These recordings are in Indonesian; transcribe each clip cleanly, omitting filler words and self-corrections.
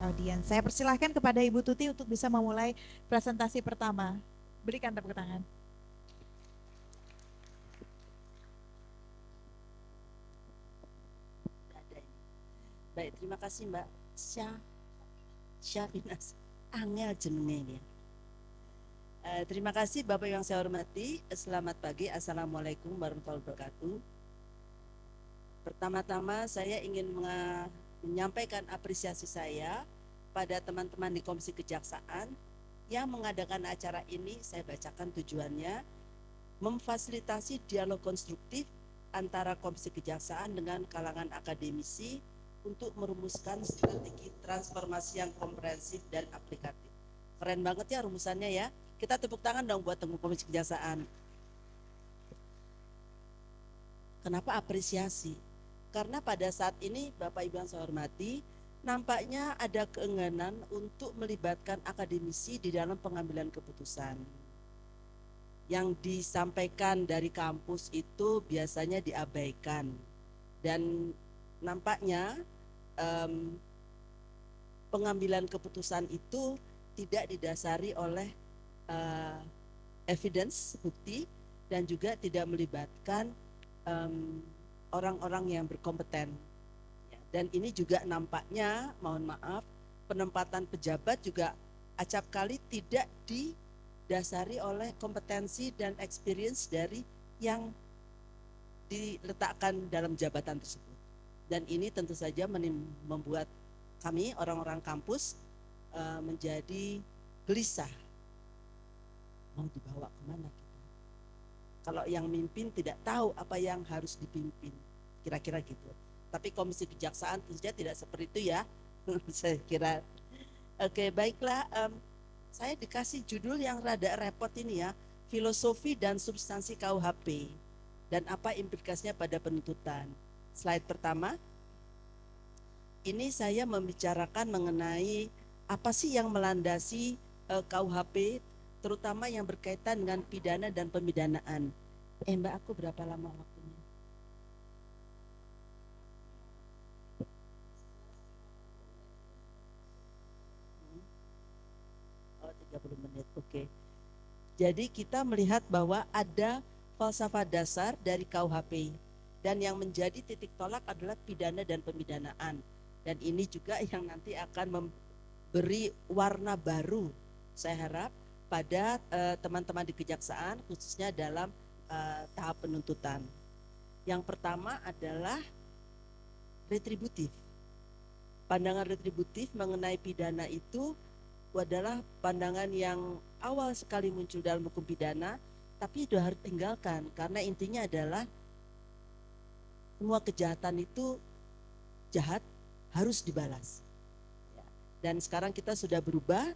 audiens. Saya persilahkan kepada Ibu Tuti untuk bisa memulai presentasi pertama. Berikan tepuk tangan. Baik, terima kasih Mbak Syafinas. Angel jenenge ya. Terima kasih Bapak yang saya hormati. Selamat pagi. Assalamualaikum warahmatullahi wabarakatuh. Pertama-tama saya ingin menyampaikan apresiasi saya pada teman-teman di Komisi Kejaksaan yang mengadakan acara ini. Saya bacakan tujuannya: memfasilitasi dialog konstruktif antara Komisi Kejaksaan dengan kalangan akademisi untuk merumuskan strategi transformasi yang komprehensif dan aplikatif. Keren banget ya rumusannya ya. Kita tepuk tangan dong buat teman Komisi Kejaksaan. Kenapa apresiasi? Karena pada saat ini Bapak Ibu yang saya hormati, nampaknya ada keengganan untuk melibatkan akademisi di dalam pengambilan keputusan. Yang disampaikan dari kampus itu biasanya diabaikan, dan nampaknya pengambilan keputusan itu tidak didasari oleh evidence, bukti, dan juga tidak melibatkan orang-orang yang berkompeten. Dan ini juga nampaknya, mohon maaf, penempatan pejabat juga acap kali tidak didasari oleh kompetensi dan experience dari yang diletakkan dalam jabatan tersebut. Dan ini tentu saja membuat kami orang-orang kampus menjadi gelisah. Mau dibawa kemana kita? Kalau yang mimpin tidak tahu apa yang harus dipimpin, kira-kira gitu. Tapi Komisi Kejaksaan tentunya tidak seperti itu ya. Saya kira. Oke, baiklah. Saya dikasih judul yang rada repot ini ya, filosofi dan substansi KUHP dan apa implikasinya pada penuntutan. Slide pertama. Ini saya membicarakan mengenai apa sih yang melandasi KUHP, terutama yang berkaitan dengan pidana dan pemidanaan. Mbak, aku berapa lama waktunya? Oh, 30 menit, oke. Jadi kita melihat bahwa ada falsafah dasar dari KUHP, dan yang menjadi titik tolak adalah pidana dan pemidanaan. Dan ini juga yang nanti akan memberi warna baru, saya harap, pada teman-teman di Kejaksaan, khususnya dalam tahap penuntutan. Yang pertama adalah retributif. Pandangan retributif mengenai pidana itu adalah pandangan yang awal sekali muncul dalam hukum pidana, tapi sudah harus tinggalkan, karena intinya adalah semua kejahatan itu jahat, harus dibalas. Dan sekarang kita sudah berubah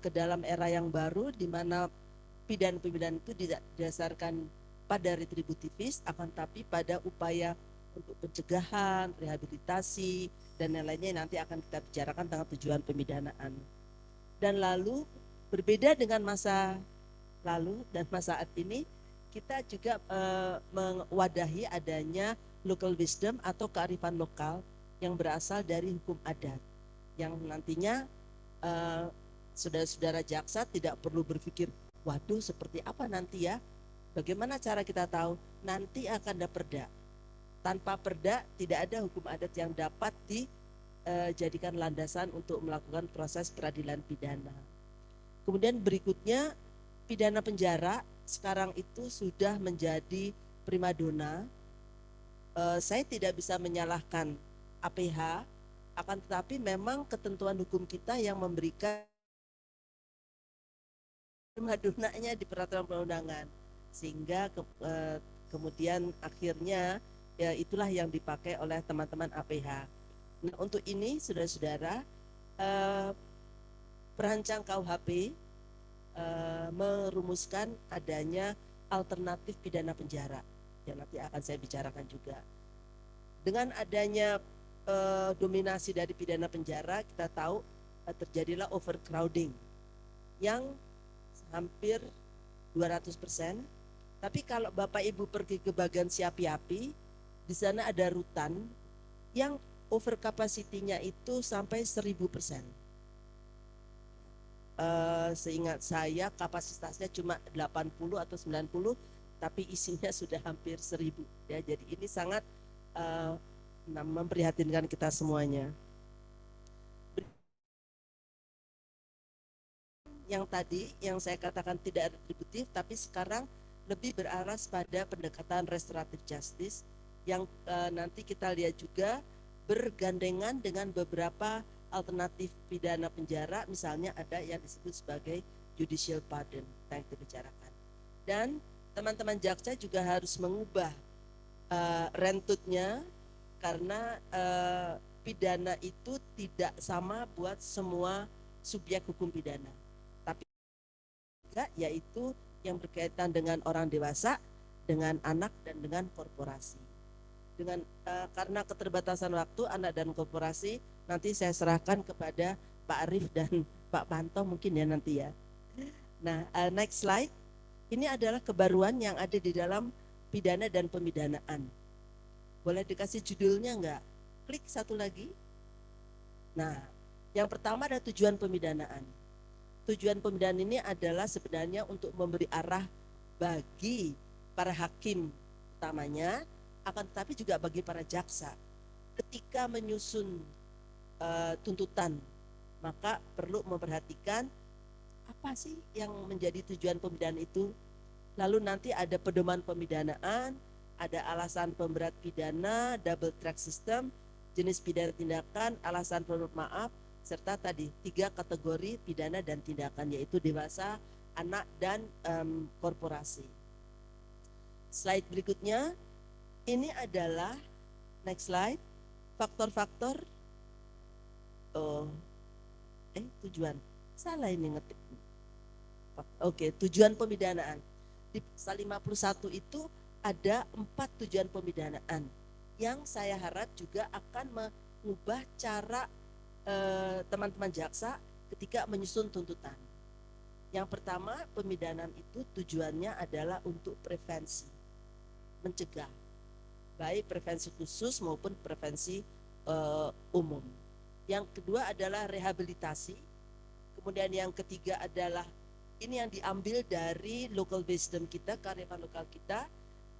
ke dalam era yang baru, di mana pidana-pidana itu tidak didasarkan pada retributivis, akan tapi pada upaya untuk pencegahan, rehabilitasi, dan lain-lainnya nanti akan kita bicarakan tentang tujuan pemidanaan. Dan lalu berbeda dengan masa lalu dan masa saat ini, kita juga mewadahi adanya local wisdom atau kearifan lokal yang berasal dari hukum adat, yang nantinya saudara-saudara jaksa tidak perlu berpikir, waduh seperti apa nanti ya, bagaimana cara kita tahu, nanti akan ada perda. Tanpa perda tidak ada hukum adat yang dapat dijadikan landasan untuk melakukan proses peradilan pidana. Kemudian berikutnya, pidana penjara sekarang itu sudah menjadi primadona. Saya tidak bisa menyalahkan APH, akan tetapi memang ketentuan hukum kita yang memberikan primadonanya di peraturan perundangan, sehingga kemudian akhirnya ya itulah yang dipakai oleh teman-teman APH. Nah, untuk ini saudara-saudara, perancang KUHP merumuskan adanya alternatif pidana penjara yang nanti akan saya bicarakan juga. Dengan adanya dominasi dari pidana penjara, kita tahu terjadilah overcrowding yang hampir 200%. Tapi kalau Bapak Ibu pergi ke bagian Siapi-api, di sana ada rutan yang over capacity-nya itu sampai 1000%. Seingat saya kapasitasnya cuma 80 atau 90, tapi isinya sudah hampir 1000 ya. Jadi ini sangat memprihatinkan kita semuanya. Yang tadi yang saya katakan tidak retributif, tapi sekarang lebih beraras pada pendekatan restoratif justice yang nanti kita lihat juga bergandengan dengan beberapa alternatif pidana penjara, misalnya ada yang disebut sebagai judicial pardon yang dibicarakan. Dan teman-teman jaksa juga harus mengubah rentutnya, karena pidana itu tidak sama buat semua subjek hukum pidana, tapi juga yaitu yang berkaitan dengan orang dewasa, dengan anak, dan dengan korporasi. Dengan karena keterbatasan waktu, anak dan korporasi nanti saya serahkan kepada Pak Arif dan Pak Panto mungkin ya nanti ya. Nah, next slide. Ini adalah kebaruan yang ada di dalam pidana dan pemidanaan. Boleh dikasih judulnya enggak? Klik satu lagi. Nah, yang pertama ada tujuan pemidanaan. Tujuan pemidanaan ini adalah sebenarnya untuk memberi arah bagi para hakim utamanya, akan tetapi juga bagi para jaksa. Ketika menyusun tuntutan, maka perlu memperhatikan apa sih yang menjadi tujuan pemidanaan itu. Lalu nanti ada pedoman pemidanaan, ada alasan pemberat pidana, double track system, jenis pidana tindakan, alasan penuntut maaf, serta tadi 3 kategori pidana dan tindakan, yaitu dewasa, anak, dan korporasi. Slide berikutnya, ini adalah next slide, faktor-faktor tujuan. Salah ini ngetik. Oke, tujuan pemidanaan. Di pasal 51 itu ada 4 tujuan pemidanaan yang saya harap juga akan mengubah cara teman-teman jaksa ketika menyusun tuntutan. Yang pertama, pemidanaan itu tujuannya adalah untuk prevensi, mencegah, baik prevensi khusus maupun prevensi umum. Yang kedua adalah rehabilitasi. Kemudian yang ketiga adalah ini yang diambil dari local wisdom kita, kearifan lokal kita,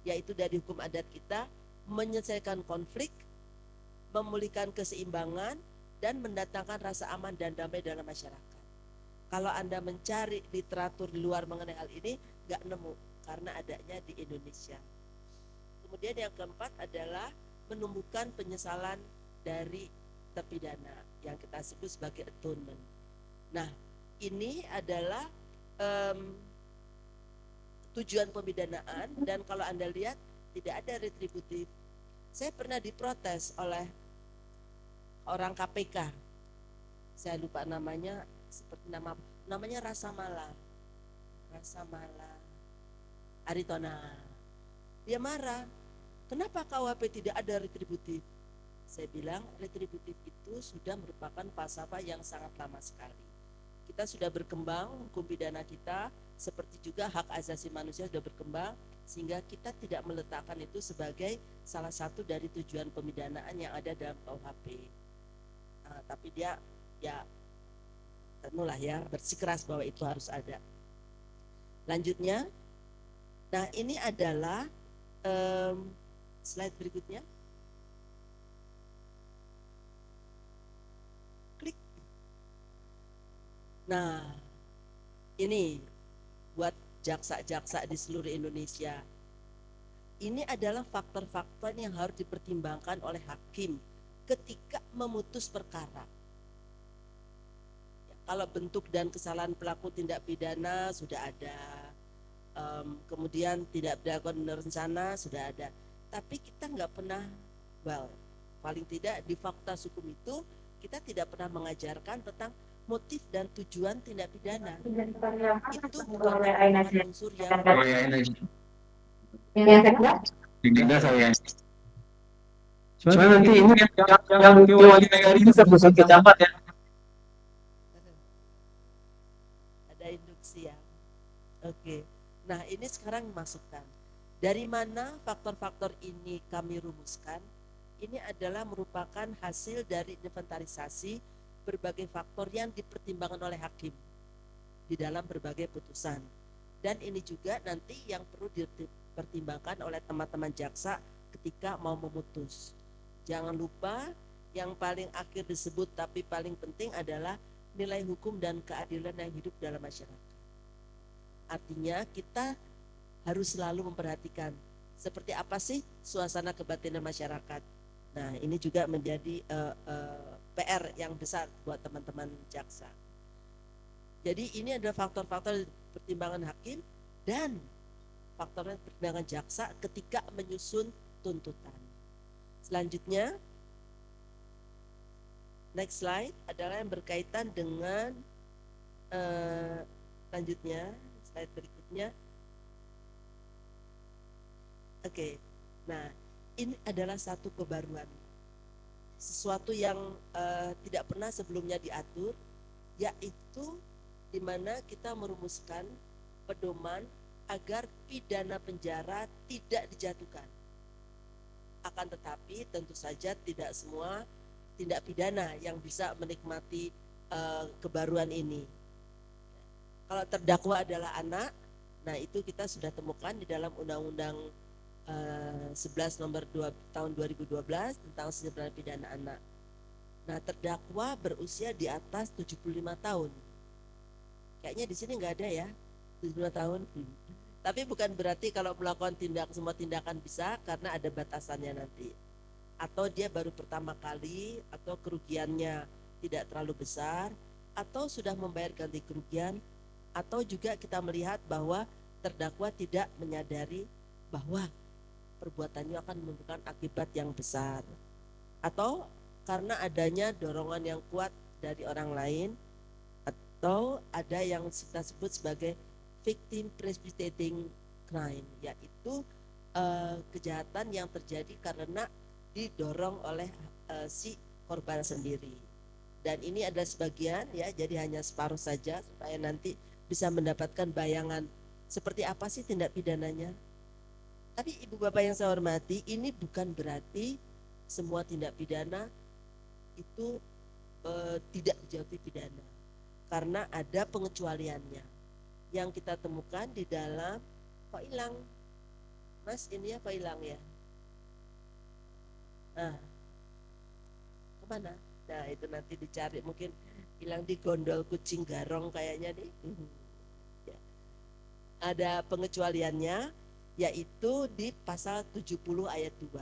yaitu dari hukum adat kita, menyelesaikan konflik, memulihkan keseimbangan, dan mendatangkan rasa aman dan damai dalam masyarakat. Kalau Anda mencari literatur di luar mengenai hal ini, nggak nemu, karena adanya di Indonesia. Kemudian yang keempat adalah menumbuhkan penyesalan dari terpidana yang kita sebut sebagai atonement. Nah, ini adalah tujuan pemidanaan, dan kalau Anda lihat tidak ada retributif. Saya pernah diprotes oleh orang KPK, saya lupa namanya, seperti namanya Rasa Mala Aritona. Dia marah, kenapa KUHP tidak ada retributif? Saya bilang retributif itu sudah merupakan falsafah yang sangat lama sekali. Kita sudah berkembang, hukum pidana kita seperti juga hak asasi manusia sudah berkembang, sehingga kita tidak meletakkan itu sebagai salah satu dari tujuan pemidanaan yang ada dalam KUHP. Tapi dia ya tenulah ya bersikeras bahwa itu harus ada. Lanjutnya, nah ini adalah slide berikutnya. Klik. Nah, ini buat jaksa-jaksa di seluruh Indonesia. Ini adalah faktor-faktor yang harus dipertimbangkan oleh hakim ketika memutus perkara. Ya, kalau bentuk dan kesalahan pelaku tindak pidana sudah ada, kemudian tidak dilakukan rencana sudah ada, tapi kita nggak pernah, paling tidak di fakultas hukum itu kita tidak pernah mengajarkan tentang motif dan tujuan tindak pidana. Itu bukan unsur yang tidak saya. Cuma nanti ini yang wali negara itu terpusat ke camat ya. Ada induksi ya. Oke. Nah, ini sekarang masukkan. Dari mana faktor-faktor ini kami rumuskan? ini adalah merupakan hasil dari inventarisasi berbagai faktor yang dipertimbangkan oleh hakim di dalam berbagai putusan. Dan ini juga nanti yang perlu dipertimbangkan oleh teman-teman jaksa ketika mau memutus. Jangan lupa yang paling akhir disebut tapi paling penting adalah nilai hukum dan keadilan yang hidup dalam masyarakat. Artinya kita harus selalu memperhatikan seperti apa sih suasana kebatinan masyarakat. Nah, ini juga menjadi PR yang besar buat teman-teman jaksa. Jadi ini adalah faktor-faktor pertimbangan hakim dan faktor pertimbangan jaksa ketika menyusun tuntutan. Selanjutnya, next slide adalah yang berkaitan dengan selanjutnya, slide berikutnya. Oke, nah ini adalah satu kebaruan, sesuatu yang tidak pernah sebelumnya diatur, yaitu di mana kita merumuskan pedoman agar pidana penjara tidak dijatuhkan. Akan tetapi tentu saja tidak semua tindak pidana yang bisa menikmati kebaruan ini. Kalau terdakwa adalah anak, nah itu kita sudah temukan di dalam Undang-Undang 11 nomor 2 tahun 2012 tentang penyelesaian pidana anak. Nah, terdakwa berusia di atas 75 tahun. Kayaknya di sini nggak ada ya, 75 tahun. Tapi bukan berarti kalau melakukan semua tindakan bisa, karena ada batasannya nanti. Atau dia baru pertama kali, atau kerugiannya tidak terlalu besar, atau sudah membayar ganti kerugian, atau juga kita melihat bahwa terdakwa tidak menyadari bahwa perbuatannya akan menimbulkan akibat yang besar, atau karena adanya dorongan yang kuat dari orang lain, atau ada yang kita sebut sebagai victim precipitating crime, yaitu kejahatan yang terjadi karena didorong oleh si korban sendiri. Dan ini ada sebagian ya, jadi hanya separuh saja supaya nanti bisa mendapatkan bayangan seperti apa sih tindak pidananya. Tapi ibu bapak yang saya hormati, ini bukan berarti semua tindak pidana itu tidak dijatuhi pidana, karena ada pengecualiannya yang kita temukan di dalam. Kok hilang mas ini ya, kok hilang ya? Nah, kemana? Nah itu nanti dicari, mungkin hilang di gondol kucing garong kayaknya nih. Ya. Ada pengecualiannya, yaitu di pasal 70 ayat 2.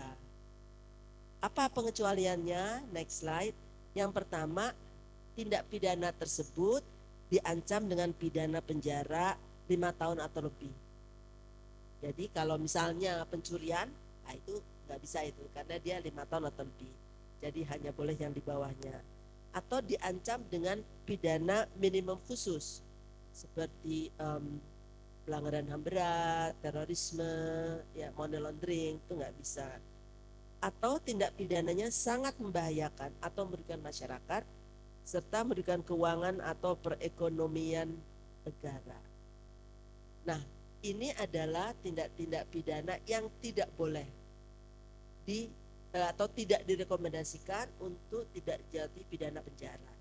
Apa pengecualiannya? Next slide. Yang pertama, tindak pidana tersebut diancam dengan pidana penjara 5 tahun atau lebih. Jadi kalau misalnya pencurian, nah itu nggak bisa itu, karena dia 5 tahun atau lebih. Jadi hanya boleh yang di bawahnya. Atau diancam dengan pidana minimum khusus, seperti pelanggaran HAM berat, terorisme, ya money laundering, itu nggak bisa. Atau tindak pidananya sangat membahayakan atau merugikan masyarakat serta merugikan keuangan atau perekonomian negara. Nah, ini adalah tindak-tindak pidana yang tidak boleh atau tidak direkomendasikan untuk tidak dijatuhi pidana penjara.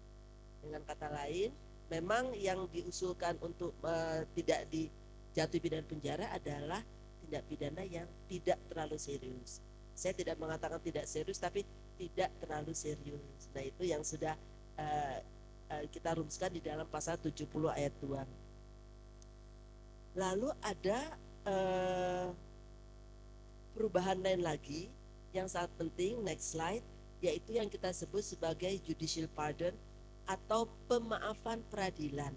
Dengan kata lain, memang yang diusulkan untuk tidak dijatuhi pidana penjara adalah tindak pidana yang tidak terlalu serius. Saya tidak mengatakan tidak serius, tapi tidak terlalu serius. Nah itu yang sudah kita rumuskan di dalam pasal 70 ayat 2. Lalu ada perubahan lain lagi yang sangat penting, next slide, yaitu yang kita sebut sebagai judicial pardon atau pemaafan peradilan.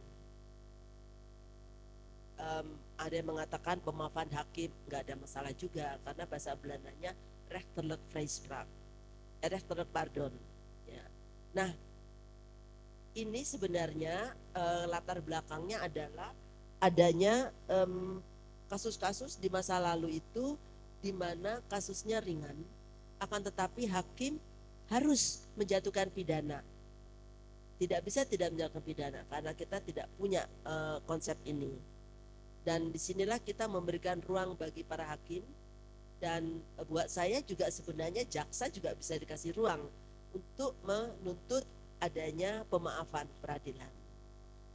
Ada yang mengatakan pemaafan hakim, nggak ada masalah juga, karena bahasa Belandanya rechterlijk vrijspraak, rechterlijk pardon. Ya. Nah, ini sebenarnya latar belakangnya adalah adanya kasus-kasus di masa lalu itu di mana kasusnya ringan, akan tetapi hakim harus menjatuhkan pidana. Tidak bisa tidak menjatuhkan pidana karena kita tidak punya konsep ini. Dan disinilah kita memberikan ruang bagi para hakim Dan buat saya juga sebenarnya jaksa juga bisa dikasih ruang untuk menuntut adanya pemaafan peradilan.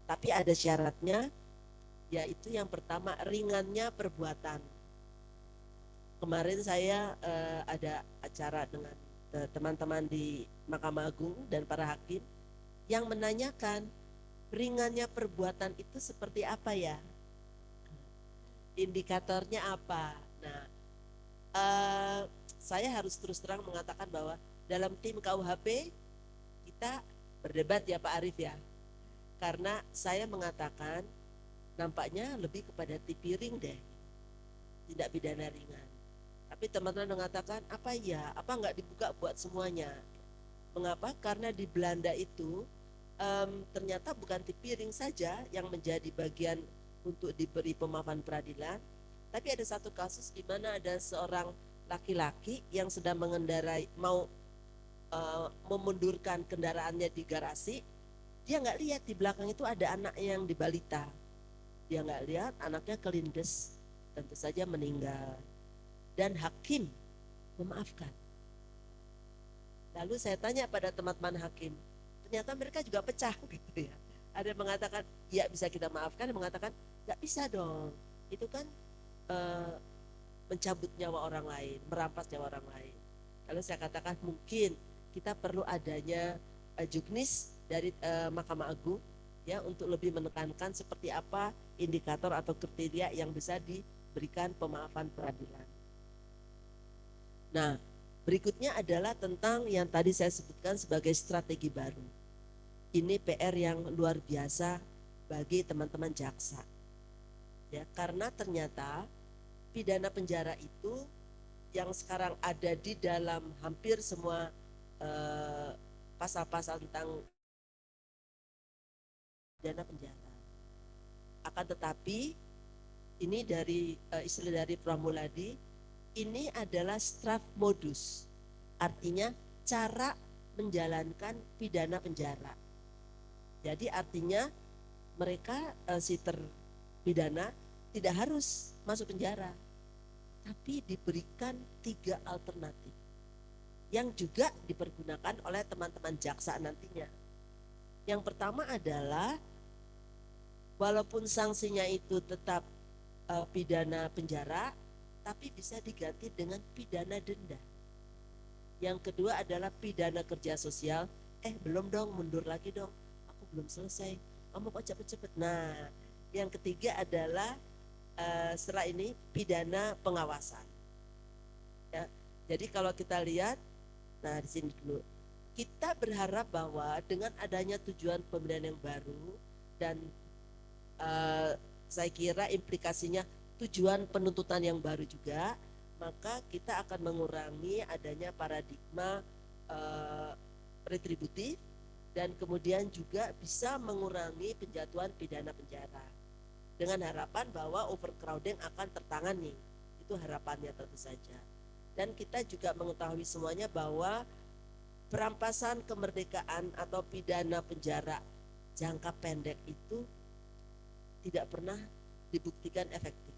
Tapi ada syaratnya, yaitu yang pertama ringannya perbuatan. Kemarin saya ada acara dengan teman-teman di Mahkamah Agung dan para hakim yang menanyakan ringannya perbuatan itu seperti apa ya? Indikatornya apa? Nah, saya harus terus terang mengatakan bahwa dalam tim KUHP kita berdebat ya Pak Arief ya, karena saya mengatakan nampaknya lebih kepada tipiring deh, tindak pidana ringan. Tapi teman-teman mengatakan apa ya, apa nggak dibuka buat semuanya? Mengapa? Karena di Belanda itu ternyata bukan tipiring saja yang menjadi bagian untuk diberi pemaafan peradilan, tapi ada satu kasus di mana ada seorang laki-laki yang sedang mengendarai mau memundurkan kendaraannya di garasi, dia nggak lihat di belakang itu ada anak yang di balita, dia nggak lihat, anaknya kelindes, tentu saja meninggal, dan hakim memaafkan. Lalu saya tanya pada teman-teman hakim, ternyata mereka juga pecah gitu ya. Ada yang mengatakan ya bisa kita maafkan, ada yang mengatakan nggak bisa dong, itu kan mencabut nyawa orang lain, merampas nyawa orang lain. Lalu saya katakan mungkin kita perlu adanya juknis dari Mahkamah Agung ya untuk lebih menekankan seperti apa indikator atau kriteria yang bisa diberikan pemaafan peradilan. Nah, berikutnya adalah tentang yang tadi saya sebutkan sebagai strategi baru. Ini PR yang luar biasa bagi teman-teman jaksa. Ya, karena ternyata pidana penjara itu yang sekarang ada di dalam hampir semua pasal-pasal tentang pidana penjara. Akan tetapi ini dari istilah dari Pramuladi, ini adalah straf modus, artinya cara menjalankan pidana penjara. Jadi artinya mereka si terpidana tidak harus masuk penjara, tapi diberikan 3 alternatif yang juga dipergunakan oleh teman-teman jaksa nantinya. Yang pertama adalah walaupun sanksinya itu tetap pidana penjara, tapi bisa diganti dengan pidana denda. Yang kedua adalah pidana kerja sosial. Belum dong, mundur lagi dong, aku belum selesai, kamu kok cepet-cepet. Nah, yang ketiga adalah setelah ini pidana pengawasan ya. Jadi kalau kita lihat, nah di sini dulu kita berharap bahwa dengan adanya tujuan pembinaan yang baru dan saya kira implikasinya tujuan penuntutan yang baru juga, maka kita akan mengurangi adanya paradigma retributif dan kemudian juga bisa mengurangi penjatuhan pidana penjara dengan harapan bahwa overcrowding akan tertangani. Itu harapannya tentu saja. Dan kita juga mengetahui semuanya bahwa perampasan kemerdekaan atau pidana penjara jangka pendek itu tidak pernah dibuktikan efektif.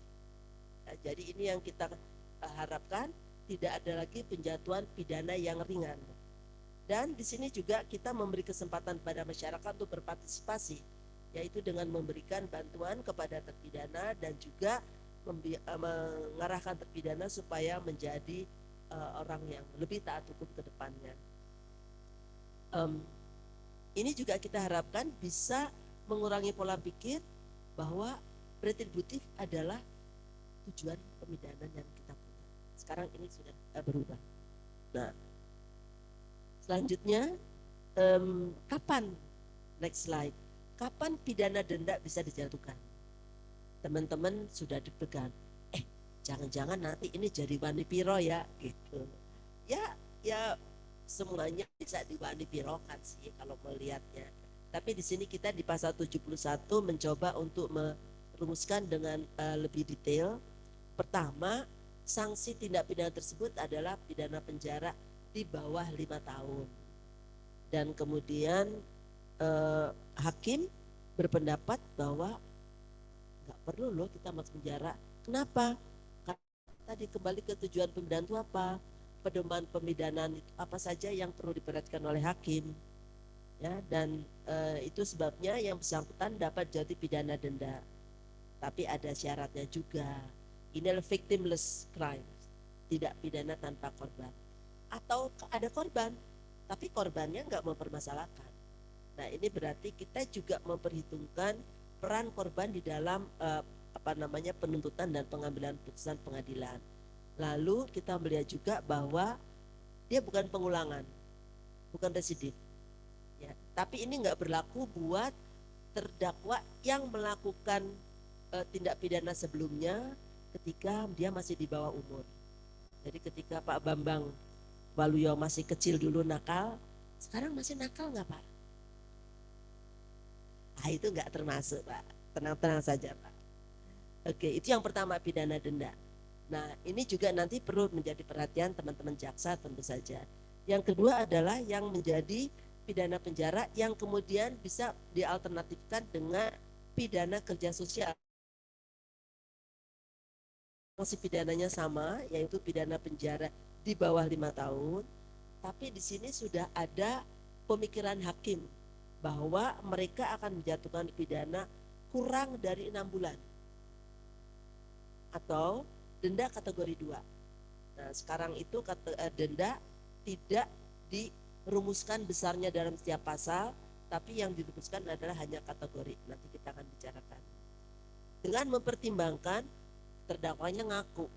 Nah, jadi ini yang kita harapkan, tidak ada lagi penjatuhan pidana yang ringan. Dan di sini juga kita memberi kesempatan pada masyarakat untuk berpartisipasi, yaitu dengan memberikan bantuan kepada terpidana dan juga mengarahkan terpidana supaya menjadi orang yang lebih taat hukum ke depannya. Ini juga kita harapkan bisa mengurangi pola pikir bahwa retributif adalah tujuan pemidanan yang kita punya. Sekarang ini sudah berubah. Nah, selanjutnya kapan, next slide, kapan pidana denda bisa dijatuhkan? Teman-teman sudah deg-degan, jangan-jangan nanti ini jadi wani piro ya gitu. Ya semuanya bisa diwani-pirokan sih kalau melihatnya. Tapi di sini kita di pasal 71 mencoba untuk merumuskan dengan lebih detail. Pertama, sanksi tindak pidana tersebut adalah pidana penjara di bawah 5 tahun. Dan kemudian hakim berpendapat bahwa nggak perlu loh kita masuk penjara. Kenapa? Karena kita tadi kembali ke tujuan pemidanaan itu apa? Pedoman pemidanaan itu apa saja yang perlu diperhatikan oleh hakim, ya, dan itu sebabnya yang bersangkutan dapat jatuh pidana denda. Tapi ada syaratnya juga. Ini adalah victimless crime, tidak pidana tanpa korban. Atau ada korban, tapi korbannya nggak mempermasalahkan. Nah, ini berarti kita juga memperhitungkan peran korban di dalam penuntutan dan pengambilan putusan pengadilan. Lalu kita melihat juga bahwa dia bukan pengulangan, bukan residif, ya. Tapi ini nggak berlaku buat terdakwa yang melakukan tindak pidana sebelumnya ketika dia masih di bawah umur. Jadi ketika Pak Bambang Waluyo masih kecil dulu nakal, sekarang masih nakal nggak Pak? Ah, itu nggak termasuk Pak, tenang-tenang saja Pak. Oke, itu yang pertama, pidana denda. Nah, ini juga nanti perlu menjadi perhatian teman-teman jaksa tentu saja. Yang kedua adalah yang menjadi pidana penjara yang kemudian bisa dialternatifkan dengan pidana kerja sosial. Sanksi pidananya sama, yaitu pidana penjara di bawah 5 tahun. Tapi di sini sudah ada pemikiran hakim bahwa mereka akan menjatuhkan pidana kurang dari 6 bulan. Atau denda kategori 2. Nah, sekarang itu denda tidak dirumuskan besarnya dalam setiap pasal, tapi yang dirumuskan adalah hanya kategori. Nanti kita akan bicarakan. Dengan mempertimbangkan terdakwanya ngaku.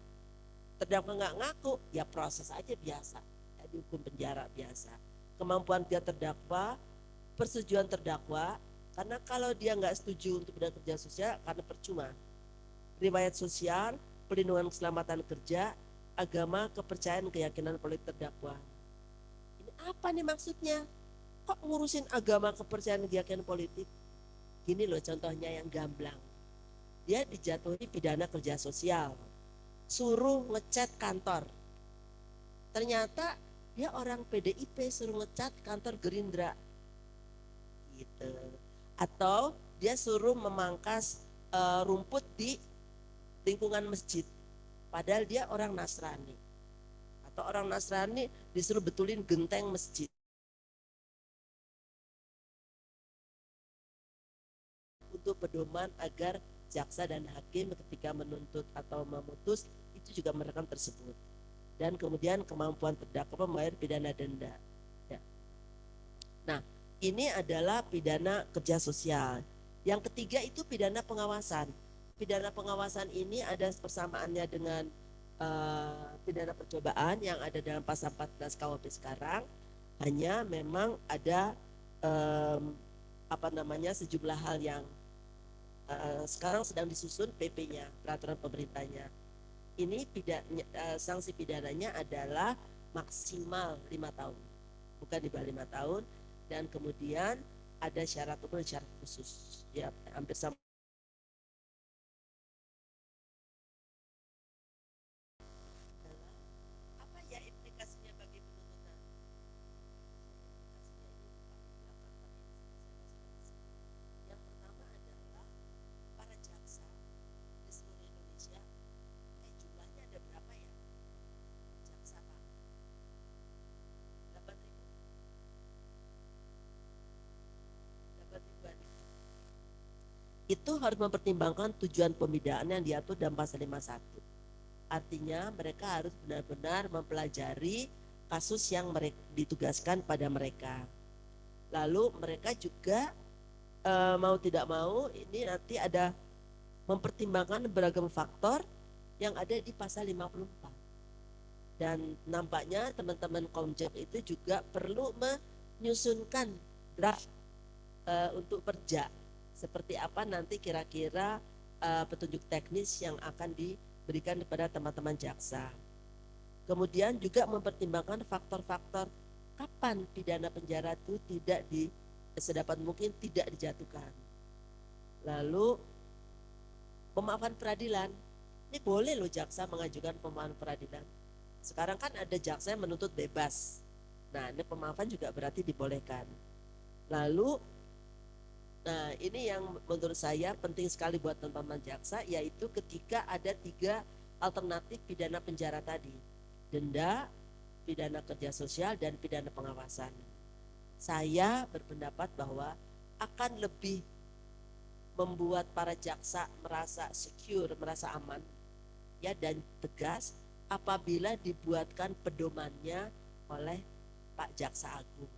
Terdakwa nggak ngaku, ya proses aja biasa. Ya, dihukum penjara biasa. Kemampuan dia terdakwa, persetujuan terdakwa, karena kalau dia nggak setuju untuk pidana kerja sosial, karena percuma. Riwayat sosial, pelindungan keselamatan kerja, agama, kepercayaan, keyakinan politik terdakwa. Ini apa nih maksudnya? Kok ngurusin agama, kepercayaan, keyakinan politik? Gini loh contohnya yang gamblang. Dia dijatuhi pidana kerja sosial, suruh ngecat kantor. Ternyata dia orang PDIP suruh ngecat kantor Gerindra. Gitu. Atau dia suruh memangkas rumput di lingkungan masjid, padahal dia orang Nasrani. Atau orang Nasrani disuruh betulin genteng masjid. Untuk pedoman agar jaksa dan hakim ketika menuntut atau memutus itu juga merekam tersebut. Dan kemudian kemampuan terdakwa membayar pidana denda. Ya. Nah, ini adalah pidana kerja sosial. Yang ketiga itu pidana pengawasan. Pidana pengawasan ini ada persamaannya dengan pidana percobaan yang ada dalam pasal 14 KUHP sekarang. Hanya memang ada sejumlah hal yang sekarang sedang disusun PP-nya, peraturan pemerintahnya. Ini sanksi pidananya adalah maksimal 5 tahun, bukan di bawah 5 tahun, dan kemudian ada syarat khusus, ya hampir sama. Apa ya implikasinya bagi penuntutan? Yang pertama adalah para jaksa di seluruh Indonesia, jumlahnya ada berapa ya? Jaksa Pak? 8.000? 8.000-an. Itu harus mempertimbangkan tujuan pemidaan yang diatur dalam pasal 51. Artinya mereka harus benar-benar mempelajari kasus yang mereka ditugaskan pada mereka. Lalu mereka juga mau tidak mau ini nanti ada mempertimbangkan beragam faktor yang ada di pasal 54. Dan nampaknya teman-teman Komjak itu juga perlu menyusunkan draft untuk perja. Seperti apa nanti kira-kira petunjuk teknis yang akan diberikan kepada teman-teman jaksa. Kemudian juga mempertimbangkan faktor-faktor kapan pidana penjara itu tidak sedapat mungkin tidak dijatuhkan. Lalu pemaafan peradilan, ini boleh loh jaksa mengajukan pemaafan peradilan. Sekarang kan ada jaksa yang menuntut bebas. Nah, ini pemaafan juga berarti dibolehkan. Lalu, nah ini yang menurut saya penting sekali buat teman-teman jaksa, yaitu ketika ada 3 alternatif pidana penjara tadi, denda, pidana kerja sosial, dan pidana pengawasan. Saya berpendapat bahwa akan lebih membuat para jaksa merasa secure, merasa aman, ya, dan tegas apabila dibuatkan pedomannya oleh Pak Jaksa Agung.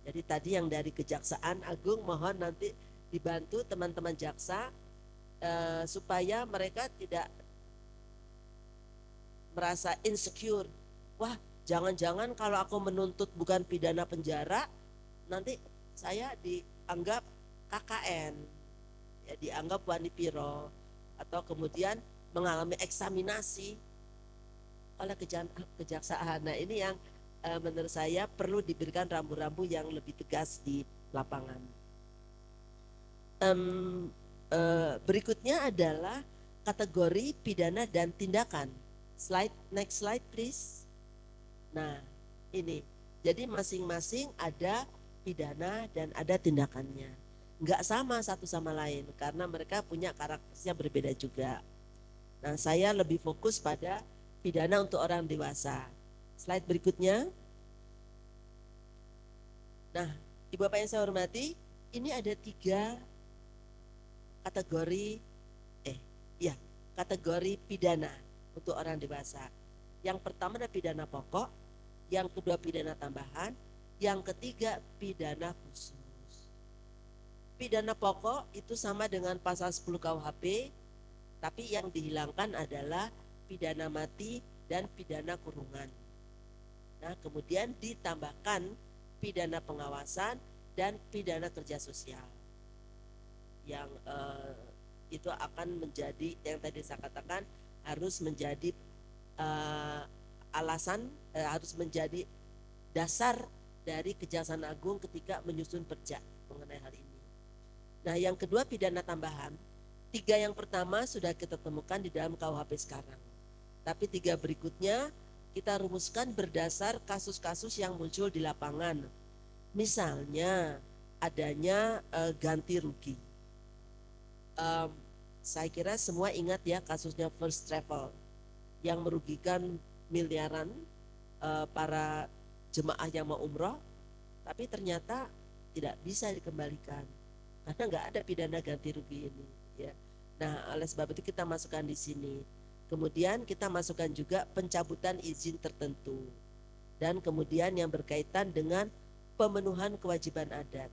Jadi tadi yang dari Kejaksaan Agung, mohon nanti dibantu teman-teman jaksa supaya mereka tidak merasa insecure. Wah, jangan-jangan kalau aku menuntut bukan pidana penjara, nanti saya dianggap KKN, ya, dianggap wani piro, atau kemudian mengalami eksaminasi oleh kejaksaan. Nah, ini yang menurut saya perlu diberikan rambu-rambu yang lebih tegas di lapangan. Berikutnya adalah kategori pidana dan tindakan. Next slide please. Nah, ini. Jadi masing-masing ada pidana dan ada tindakannya. Nggak sama satu sama lain karena mereka punya karakternya berbeda juga. Nah, saya lebih fokus pada pidana untuk orang dewasa. Slide berikutnya. Nah, Ibu Bapak yang saya hormati, ini ada 3 kategori pidana untuk orang dewasa. Yang pertama adalah pidana pokok, yang kedua pidana tambahan, yang ketiga pidana khusus. Pidana pokok itu sama dengan pasal 10 KUHP, tapi yang dihilangkan adalah pidana mati dan pidana kurungan. Nah, kemudian ditambahkan pidana pengawasan dan pidana kerja sosial. Yang itu akan menjadi, yang tadi saya katakan, harus menjadi alasan, harus menjadi dasar dari Kejaksaan Agung ketika menyusun perja mengenai hal ini. Nah, yang kedua pidana tambahan. 3 yang pertama sudah kita temukan di dalam KUHP sekarang. Tapi 3 berikutnya kita rumuskan berdasar kasus-kasus yang muncul di lapangan. Misalnya adanya ganti rugi. Saya kira semua ingat ya kasusnya First Travel yang merugikan miliaran para jemaah yang mau umroh, tapi ternyata tidak bisa dikembalikan karena nggak ada pidana ganti rugi ini, ya. Nah, oleh sebab itu kita masukkan di sini. Kemudian kita masukkan juga pencabutan izin tertentu dan kemudian yang berkaitan dengan pemenuhan kewajiban adat.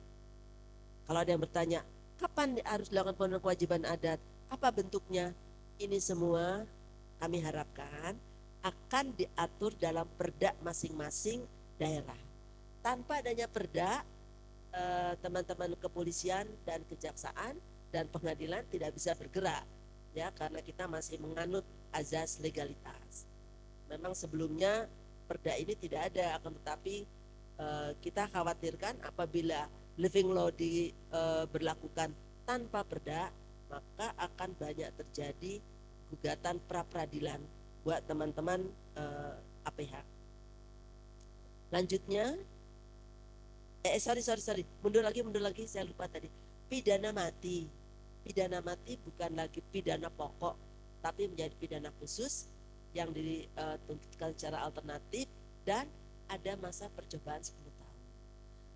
Kalau ada yang bertanya, kapan harus dilakukan pemenuhan kewajiban adat? Apa bentuknya? Ini semua kami harapkan akan diatur dalam perda masing-masing daerah. Tanpa adanya perda, teman-teman kepolisian dan kejaksaan dan pengadilan tidak bisa bergerak, ya, karena kita masih menganut azas legalitas. Memang sebelumnya perda ini tidak ada, akan tetapi kita khawatirkan apabila living law diberlakukan tanpa perda, maka akan banyak terjadi gugatan pra peradilan buat teman-teman APH. Lanjutnya, sorry, mundur lagi, saya lupa tadi. Pidana mati bukan lagi pidana pokok, tapi menjadi pidana khusus yang dituntutkan secara alternatif dan ada masa percobaan 10 tahun.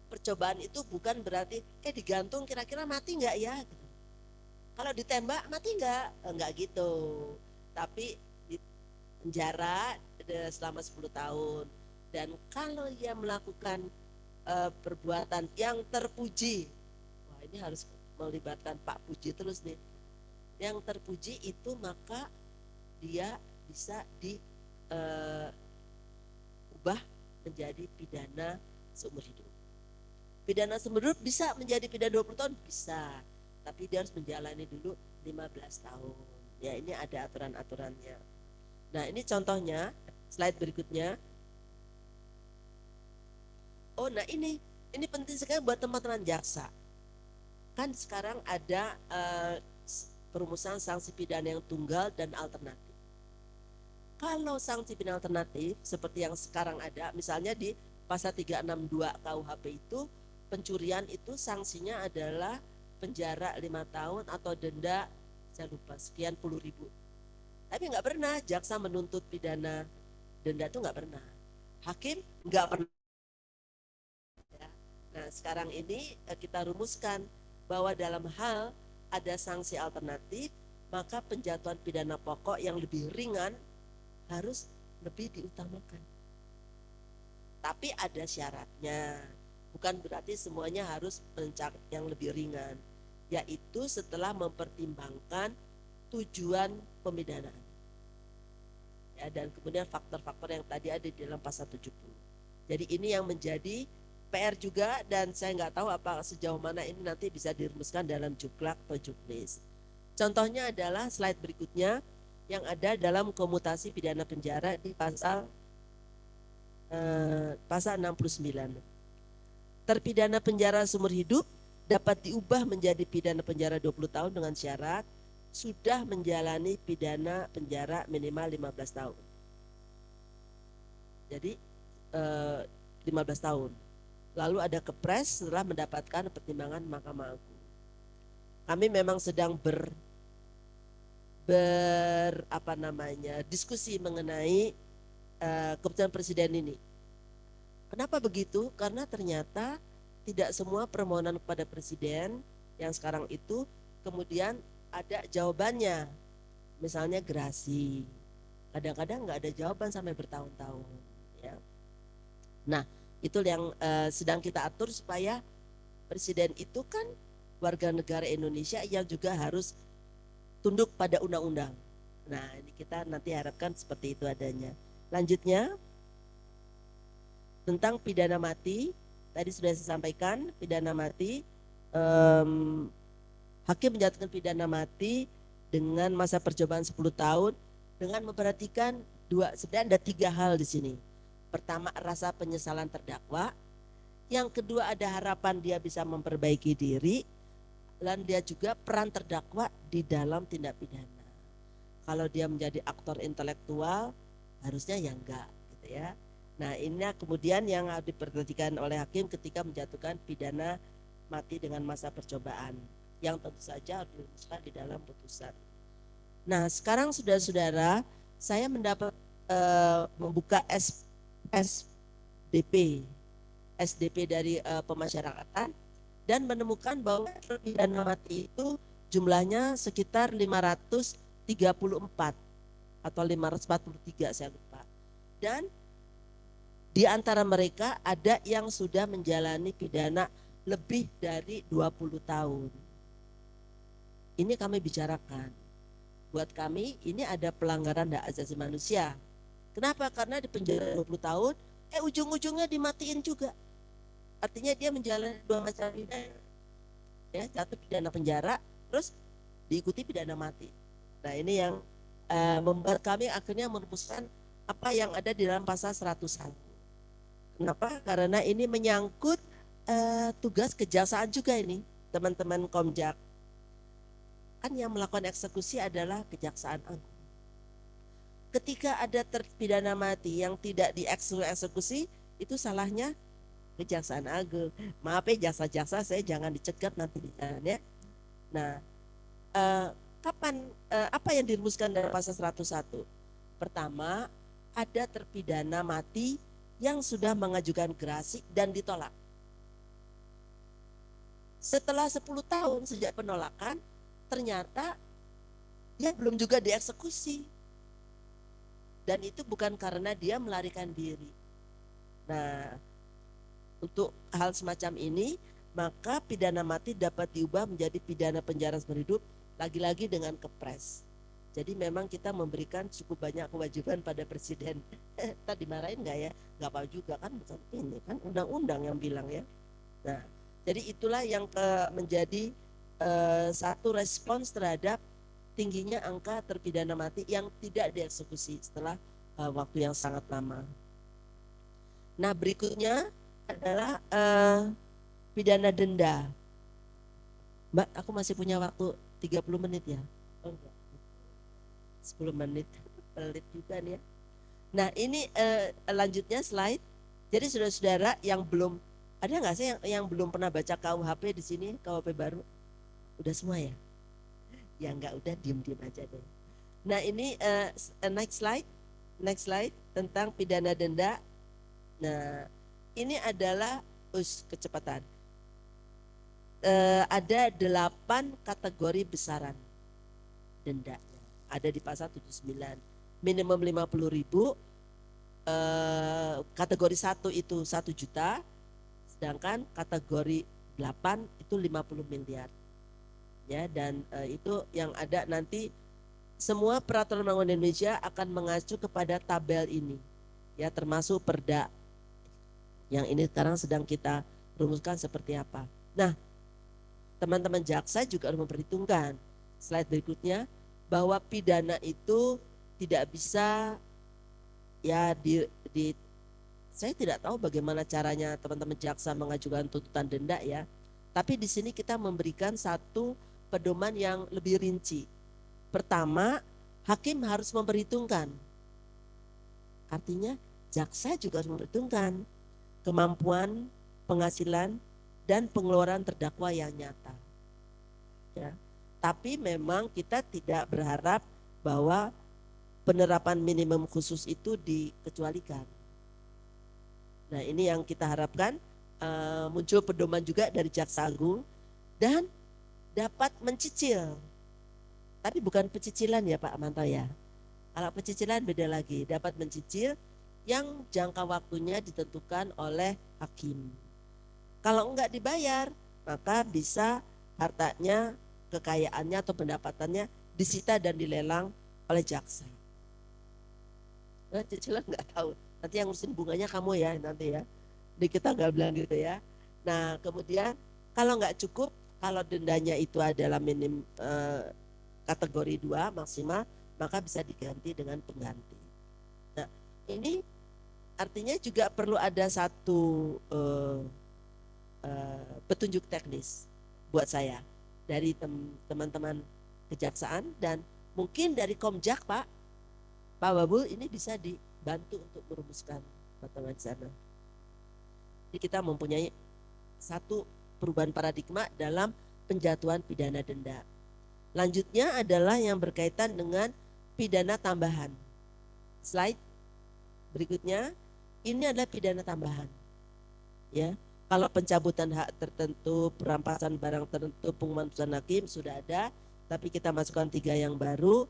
Percobaan itu bukan berarti digantung kira-kira mati nggak ya? Kalau ditembak mati nggak gitu. Tapi di penjara selama 10 tahun. Dan kalau ia melakukan perbuatan yang terpuji, wah ini harus melibatkan Pak Puji terus nih. Yang terpuji itu maka dia bisa diubah menjadi pidana seumur hidup. Pidana seumur hidup bisa menjadi pidana 20 tahun? Bisa. Tapi dia harus menjalani dulu 15 tahun. Ya, ini ada aturan-aturannya. Nah, ini contohnya, slide berikutnya. Oh, nah ini penting sekali buat teman-teman jaksa. Kan sekarang ada perumusan sanksi pidana yang tunggal dan alternatif. Kalau sanksi pidana alternatif seperti yang sekarang ada, misalnya di pasal 362 KUHP itu, pencurian itu sanksinya adalah penjara 5 tahun atau denda, saya lupa, sekian puluh ribu. Tapi nggak pernah jaksa menuntut pidana denda, itu nggak pernah. Hakim nggak pernah. Nah, sekarang ini kita rumuskan bahwa dalam hal ada sanksi alternatif, maka penjatuhan pidana pokok yang lebih ringan harus lebih diutamakan. Tapi ada syaratnya, bukan berarti semuanya harus mencari yang lebih ringan, yaitu setelah mempertimbangkan tujuan pemidanaan. Ya, dan kemudian faktor-faktor yang tadi ada di dalam pasal 70. Jadi ini yang menjadi PR juga, dan saya nggak tahu apa sejauh mana ini nanti bisa dirumuskan dalam juklak atau juknis. Contohnya adalah slide berikutnya yang ada dalam komutasi pidana penjara di pasal 69. Terpidana penjara seumur hidup dapat diubah menjadi pidana penjara 20 tahun dengan syarat sudah menjalani pidana penjara minimal 15 tahun. Jadi 15 tahun. Lalu ada kepres setelah mendapatkan pertimbangan Mahkamah Agung. Kami memang sedang diskusi mengenai keputusan presiden ini. Kenapa begitu? Karena ternyata tidak semua permohonan kepada presiden yang sekarang itu kemudian ada jawabannya. Misalnya gerasi. Kadang-kadang nggak ada jawaban sampai bertahun-tahun. Ya. Nah, itu yang sedang kita atur supaya presiden itu kan warga negara Indonesia yang juga harus tunduk pada undang-undang. Nah, ini kita nanti harapkan seperti itu adanya. Lanjutnya, tentang pidana mati, tadi sudah saya sampaikan, pidana mati, hakim menjatuhkan pidana mati dengan masa percobaan 10 tahun dengan memperhatikan sebenarnya ada 3 hal di sini. Pertama, rasa penyesalan terdakwa. Yang kedua, ada harapan dia bisa memperbaiki diri. Dan dia juga peran terdakwa di dalam tindak pidana. Kalau dia menjadi aktor intelektual, harusnya ya enggak gitu ya. Nah, ini kemudian yang harus diperhatikan oleh hakim ketika menjatuhkan pidana mati dengan masa percobaan, yang tentu saja harus dirumuskan di dalam putusan. Nah, sekarang saudara-saudara, saya mendapat membuka SDP dari pemasyarakatan dan menemukan bahwa pidana mati itu jumlahnya sekitar 534 atau 543, saya lupa. Dan di antara mereka ada yang sudah menjalani pidana lebih dari 20 tahun. Ini kami bicarakan. Buat kami ini ada pelanggaran hak asasi manusia. Kenapa? Karena di penjara 20 tahun, ujung-ujungnya dimatiin juga. Artinya dia menjalani 2 macam pidana. Ya, satu pidana penjara, terus diikuti pidana mati. Nah, ini yang membuat kami akhirnya merumuskan apa yang ada di dalam pasal 101. Kenapa? Karena ini menyangkut tugas kejaksaan juga ini, teman-teman Komjak. Kan yang melakukan eksekusi adalah Kejaksaan Agung. Ketika ada terpidana mati yang tidak dieksekusi, itu salahnya Kejaksaan Agung. Maaf ya jaksa-jaksa, saya jangan dicegat nanti di jalan ya. Nah, apa yang dirumuskan dalam pasal 101? Pertama, ada terpidana mati yang sudah mengajukan gerasi dan ditolak. Setelah 10 tahun sejak penolakan, ternyata dia belum juga dieksekusi. Dan itu bukan karena dia melarikan diri. Nah, untuk hal semacam ini, maka pidana mati dapat diubah menjadi pidana penjara seumur hidup, lagi-lagi dengan kepres. Jadi memang kita memberikan cukup banyak kewajiban pada presiden. Tadi dimarahin nggak ya? Nggak apa juga kan, bukan ini kan undang-undang yang bilang ya. Nah, jadi itulah yang menjadi satu respons terhadap tingginya angka terpidana mati yang tidak dieksekusi setelah waktu yang sangat lama. Nah, berikutnya adalah pidana denda. Mbak, aku masih punya waktu 30 menit ya? Oh enggak, 10 menit, pelit juga nih ya. Nah, ini lanjutnya slide. Jadi saudara-saudara yang belum, ada nggak sih yang belum pernah baca KUHP di sini, KUHP baru? Udah semua ya? Ya enggak, udah diem-diem aja deh. Nah ini next slide tentang pidana denda. Nah ini adalah kecepatan. Ada 8 kategori besaran denda. Ada di pasal 79. Minimum 50.000, kategori 1 itu 1 juta, sedangkan kategori 8 itu 50 miliar. Ya, dan itu yang ada nanti semua peraturan perundang-undangan Indonesia akan mengacu kepada tabel ini. Ya, termasuk perda. Yang ini sekarang sedang kita rumuskan seperti apa. Nah, teman-teman jaksa juga harus memperhitungkan slide berikutnya bahwa pidana itu tidak bisa ya saya tidak tahu bagaimana caranya teman-teman jaksa mengajukan tuntutan denda ya. Tapi di sini kita memberikan satu pedoman yang lebih rinci. Pertama, hakim harus memperhitungkan. Artinya jaksa juga harus memperhitungkan kemampuan, penghasilan, dan pengeluaran terdakwa yang nyata. Ya. Tapi memang kita tidak berharap bahwa penerapan minimum khusus itu dikecualikan. Nah ini yang kita harapkan muncul pedoman juga dari Jaksa Agung dan dapat mencicil. Tapi bukan pecicilan ya Pak Amanto ya. Kalau pecicilan beda lagi, dapat mencicil yang jangka waktunya ditentukan oleh hakim. Kalau enggak dibayar, maka bisa hartanya, kekayaannya atau pendapatannya disita dan dilelang oleh jaksa. Nah, cicilan enggak tahu. Nanti yang ngurusin bunganya kamu ya nanti ya. Di kita enggak bilang gitu ya. Nah, kemudian kalau enggak cukup, kalau dendanya itu adalah minim kategori 2 maksimal, maka bisa diganti dengan pengganti. Nah, ini artinya juga perlu ada satu petunjuk teknis buat saya dari teman-teman kejaksaan dan mungkin dari Komjak Pak Babul ini bisa dibantu untuk merumuskan teman-teman di sana. Jadi kita mempunyai satu perubahan paradigma dalam penjatuhan pidana denda. Lanjutnya adalah yang berkaitan dengan pidana tambahan. Slide berikutnya, ini adalah pidana tambahan. Ya, kalau pencabutan hak tertentu, perampasan barang tertentu, pengumuman putusan hakim sudah ada, tapi kita masukkan 3 yang baru.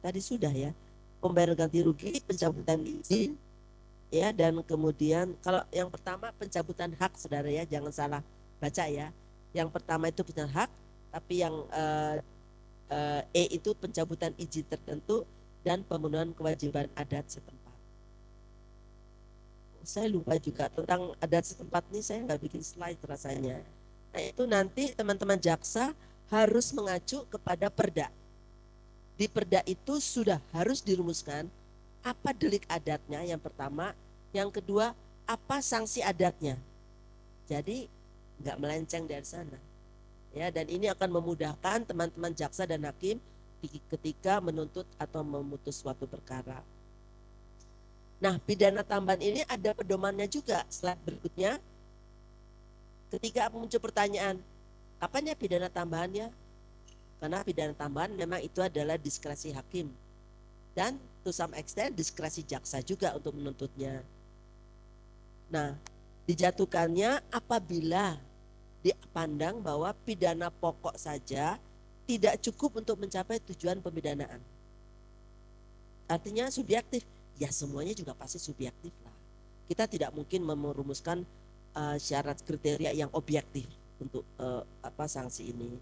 Tadi sudah ya, pembayaran ganti rugi, pencabutan izin, ya, dan kemudian kalau yang pertama pencabutan hak, saudara ya, jangan salah baca ya. Yang pertama itu pencabutan hak, tapi yang itu pencabutan izin tertentu dan pemenuhan kewajiban adat setempat. Saya lupa juga tentang adat setempat ini, saya nggak bikin slide rasanya. Nah itu nanti teman-teman jaksa harus mengacu kepada perda. Di perda itu sudah harus dirumuskan apa delik adatnya yang pertama, yang kedua apa sanksi adatnya. Jadi nggak melenceng dari sana. Ya, dan ini akan memudahkan teman-teman jaksa dan hakim ketika menuntut atau memutus suatu perkara. Nah, pidana tambahan ini ada pedomannya juga. Slide berikutnya, ketika muncul pertanyaan, kapan ya pidana tambahannya? Karena pidana tambahan memang itu adalah diskresi hakim. Dan to some extent diskresi jaksa juga untuk menuntutnya. Nah, dijatuhkannya apabila dipandang bahwa pidana pokok saja tidak cukup untuk mencapai tujuan pemidanaan. Artinya subjektif. Ya semuanya juga pasti subjektif lah. Kita tidak mungkin merumuskan syarat kriteria yang objektif untuk sanksi ini.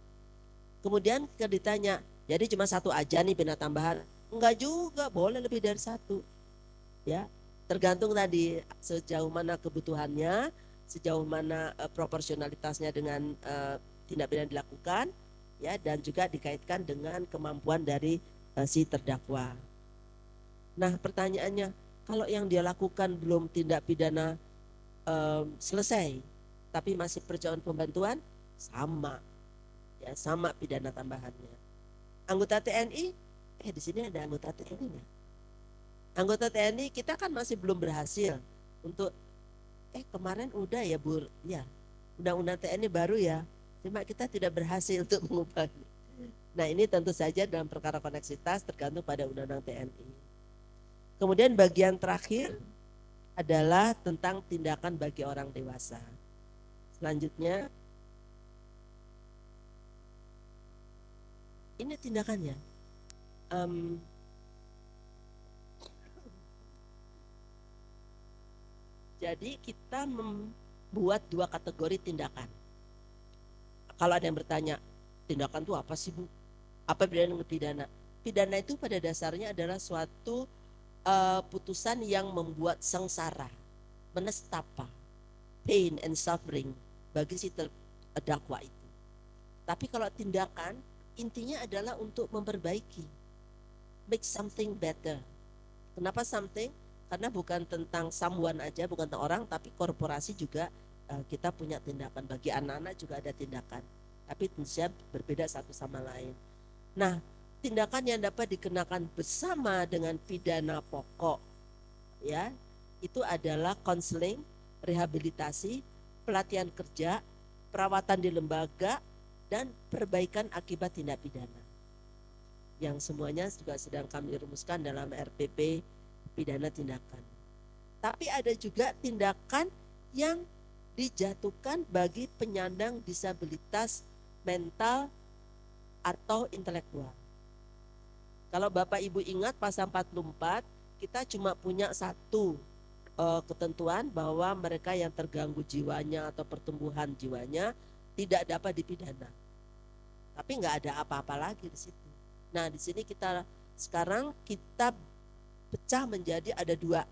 Kemudian ditanya, jadi cuma 1 aja nih pidana tambahan? Enggak juga, boleh lebih dari 1. Ya, tergantung tadi sejauh mana kebutuhannya, sejauh mana proporsionalitasnya dengan tindak pidana dilakukan, ya, dan juga dikaitkan dengan kemampuan dari si terdakwa. Nah pertanyaannya, kalau yang dia lakukan belum tindak pidana selesai, tapi masih percobaan pembantuan, sama, ya sama pidana tambahannya. Anggota TNI, di sini ada anggota TNI ya. Anggota TNI kita kan masih belum berhasil untuk, kemarin udah ya Bu, ya undang-undang TNI baru ya, cuma kita tidak berhasil untuk mengubahnya. Nah, ini tentu saja dalam perkara koneksitas tergantung pada undang-undang TNI. Kemudian bagian terakhir adalah tentang tindakan bagi orang dewasa. Selanjutnya, ini tindakannya. Jadi kita membuat 2 kategori tindakan. Kalau ada yang bertanya, tindakan itu apa sih Bu? Apa bedanya dengan pidana? Pidana itu pada dasarnya adalah suatu putusan yang membuat sengsara, menestapa, pain and suffering bagi si terdakwa itu. Tapi kalau tindakan intinya adalah untuk memperbaiki, make something better. Kenapa something? Karena bukan tentang someone aja, bukan tentang orang, tapi korporasi juga kita punya tindakan. Bagi anak-anak juga ada tindakan, tapi tentu saja berbeda satu sama lain. Nah, tindakan yang dapat dikenakan bersama dengan pidana pokok, ya, itu adalah konseling, rehabilitasi, pelatihan kerja, perawatan di lembaga, dan perbaikan akibat tindak pidana. Yang semuanya juga sedang kami rumuskan dalam RPP pidana tindakan. Tapi ada juga tindakan yang dijatuhkan bagi penyandang disabilitas mental atau intelektual. Kalau Bapak Ibu ingat pasal 44, kita cuma punya satu ketentuan bahwa mereka yang terganggu jiwanya atau pertumbuhan jiwanya tidak dapat dipidana. Tapi nggak ada apa-apa lagi di situ. Nah, di sini sekarang kita pecah menjadi ada dua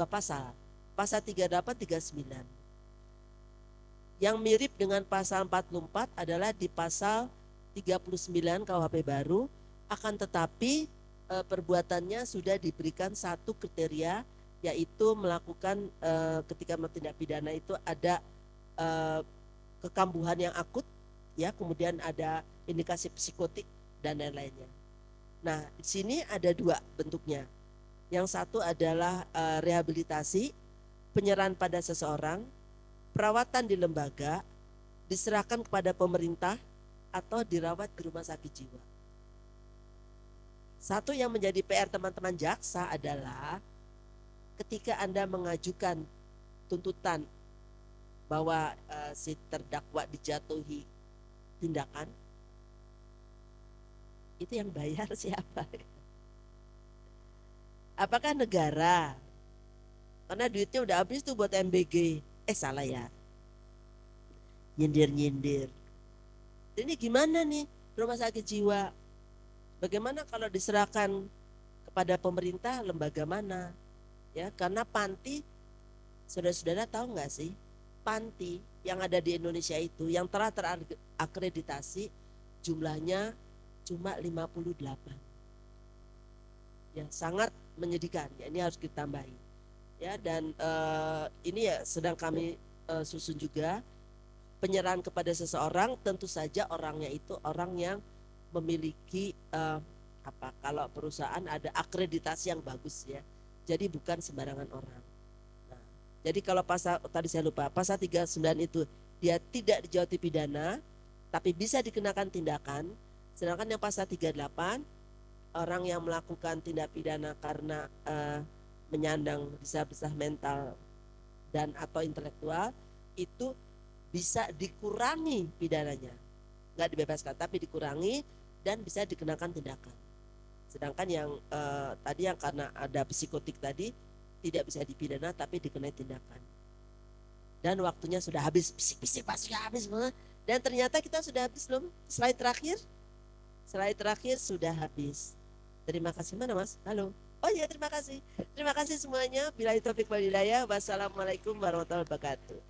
pasal. Pasal 38, 39. Yang mirip dengan pasal 44 adalah di pasal 39 KUHP baru, akan tetapi perbuatannya sudah diberikan satu kriteria, yaitu melakukan ketika tindak pidana itu ada kekambuhan yang akut, ya, kemudian ada indikasi psikotik dan lain-lainnya. Nah, di sini ada 2 bentuknya. Yang satu adalah rehabilitasi, penyerahan pada seseorang, perawatan di lembaga, diserahkan kepada pemerintah, atau dirawat di rumah sakit jiwa. Satu yang menjadi PR teman-teman jaksa adalah ketika Anda mengajukan tuntutan bahwa si terdakwa dijatuhi tindakan, itu yang bayar siapa? Apakah negara? Karena duitnya udah habis tuh buat MBG. Salah ya. Nyindir-nyindir. Ini gimana nih rumah sakit jiwa? Bagaimana kalau diserahkan kepada pemerintah, lembaga mana? Ya, karena panti, saudara-saudara tahu nggak sih? Panti yang ada di Indonesia itu yang telah terakreditasi jumlahnya cuma 58. Ya, sangat menyedihkan, ya, ini harus ditambahi, ya. Dan ini ya sedang kami susun juga penyerahan kepada seseorang. Tentu saja orangnya itu orang yang memiliki kalau perusahaan ada akreditasi yang bagus, ya, jadi bukan sembarangan orang. Nah, jadi kalau pasal tadi saya lupa, pasal 39 itu dia tidak dijatuhi pidana tapi bisa dikenakan tindakan, sedangkan yang pasal 38 orang yang melakukan tindak pidana karena menyandang disabilitas mental dan atau intelektual itu bisa dikurangi pidananya, nggak dibebaskan tapi dikurangi dan bisa dikenakan tindakan. Sedangkan yang tadi yang karena ada psikotik tadi tidak bisa dipidana tapi dikenai tindakan. Dan waktunya sudah habis, bisik-bisik Pak, sudah habis, dan ternyata kita sudah habis belum? Slide terakhir sudah habis. Terima kasih. Mana Mas? Halo. Oh iya, terima kasih. Terima kasih semuanya. Billahi taufik wal hidayah. Wassalamualaikum warahmatullahi wabarakatuh.